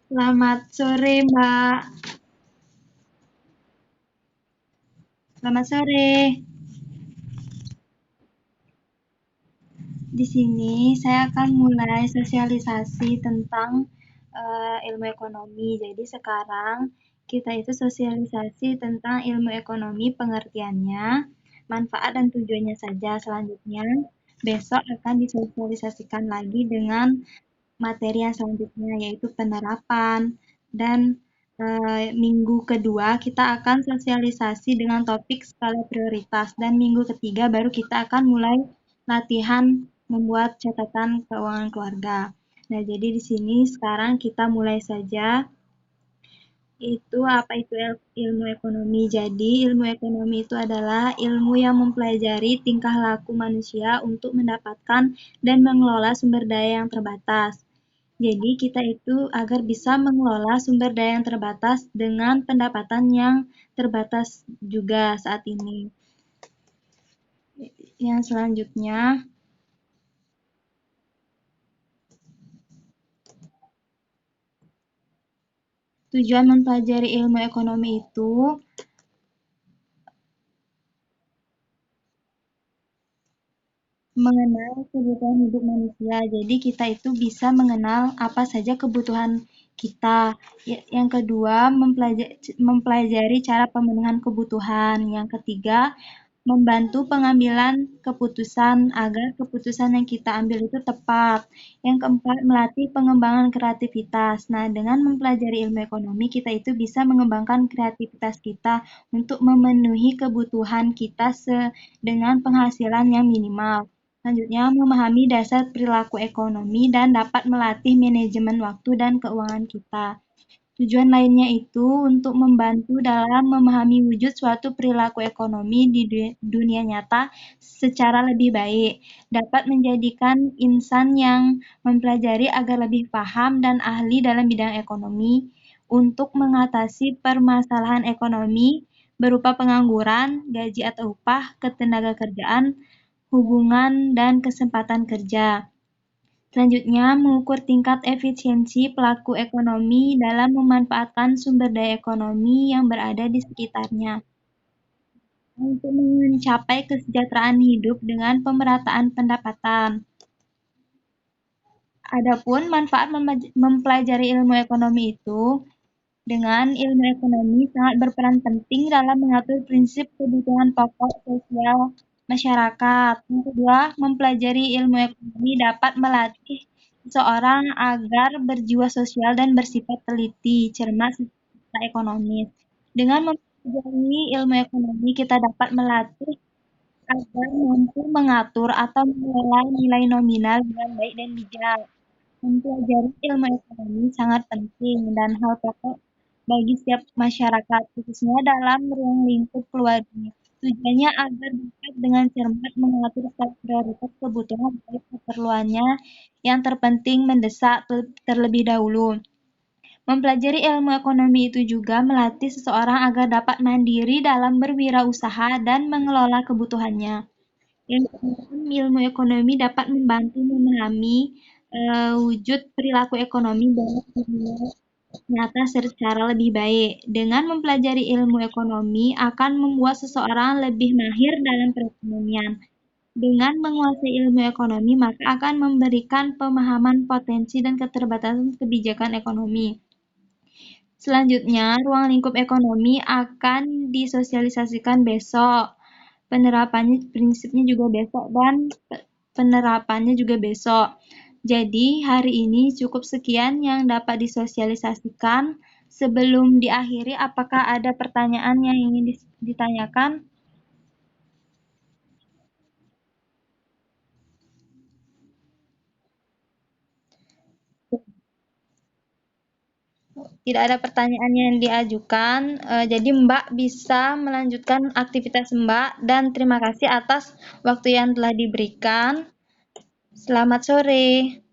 Selamat sore, Mbak. Selamat sore. Di sini saya akan mulai sosialisasi tentang ilmu ekonomi. Jadi sekarang kita itu sosialisasi tentang ilmu ekonomi, pengertiannya, manfaat dan tujuannya saja. Selanjutnya, besok akan disosialisasikan lagi dengan materi yang selanjutnya yaitu penerapan dan minggu kedua kita akan sosialisasi dengan topik skala prioritas dan minggu ketiga baru kita akan mulai latihan membuat catatan keuangan keluarga. Nah, jadi di sini sekarang kita mulai saja itu apa itu ilmu ekonomi. Jadi, ilmu ekonomi itu adalah ilmu yang mempelajari tingkah laku manusia untuk mendapatkan dan mengelola sumber daya yang terbatas. Jadi kita itu agar bisa mengelola sumber daya yang terbatas dengan pendapatan yang terbatas juga saat ini. Yang selanjutnya, tujuan mempelajari ilmu ekonomi itu mengenal kebutuhan hidup manusia. Jadi kita itu bisa mengenal apa saja kebutuhan kita. Yang kedua, mempelajari cara pemenuhan kebutuhan. Yang ketiga, membantu pengambilan keputusan agar keputusan yang kita ambil itu tepat. Yang keempat, melatih pengembangan kreativitas. Nah, dengan mempelajari ilmu ekonomi, kita itu bisa mengembangkan kreativitas kita untuk memenuhi kebutuhan kita dengan penghasilan yang minimal. Selanjutnya, memahami dasar perilaku ekonomi dan dapat melatih manajemen waktu dan keuangan kita. Tujuan lainnya itu untuk membantu dalam memahami wujud suatu perilaku ekonomi di dunia nyata secara lebih baik, dapat menjadikan insan yang mempelajari agar lebih paham dan ahli dalam bidang ekonomi untuk mengatasi permasalahan ekonomi berupa pengangguran, gaji atau upah, ketenagakerjaan, hubungan, dan kesempatan kerja. Selanjutnya, mengukur tingkat efisiensi pelaku ekonomi dalam memanfaatkan sumber daya ekonomi yang berada di sekitarnya untuk mencapai kesejahteraan hidup dengan pemerataan pendapatan. Adapun manfaat mempelajari ilmu ekonomi itu, dengan ilmu ekonomi sangat berperan penting dalam mengatur prinsip kebutuhan pokok sosial masyarakat. Yang kedua, mempelajari ilmu ekonomi dapat melatih seseorang agar berjiwa sosial dan bersifat teliti, cermat, serta ekonomis. Dengan mempelajari ilmu ekonomi, kita dapat melatih agar mampu mengatur atau mengelola nilai nominal dengan baik dan bijak. Mempelajari ilmu ekonomi sangat penting dan hal pokok bagi setiap masyarakat, khususnya dalam ruang lingkup keluarga. Tujuannya agar dapat dengan cermat mengatur skala prioritas kebutuhan baik keperluannya yang terpenting mendesak terlebih dahulu. Mempelajari ilmu ekonomi itu juga melatih seseorang agar dapat mandiri dalam berwirausaha dan mengelola kebutuhannya. Yang keenam, ilmu ekonomi dapat membantu memahami wujud perilaku ekonomi dalam dunia nyata secara lebih baik. Dengan mempelajari ilmu ekonomi akan membuat seseorang lebih mahir dalam perekonomian. Dengan menguasai ilmu ekonomi, maka akan memberikan pemahaman potensi dan keterbatasan kebijakan ekonomi. Selanjutnya, ruang lingkup ekonomi akan disosialisasikan besok. Penerapannya prinsipnya juga besok dan penerapannya juga besok. Jadi, hari ini cukup sekian yang dapat disosialisasikan. Sebelum diakhiri, apakah ada pertanyaan yang ingin ditanyakan? Tidak ada pertanyaan yang diajukan, jadi Mbak bisa melanjutkan aktivitas Mbak dan terima kasih atas waktu yang telah diberikan. Selamat sore.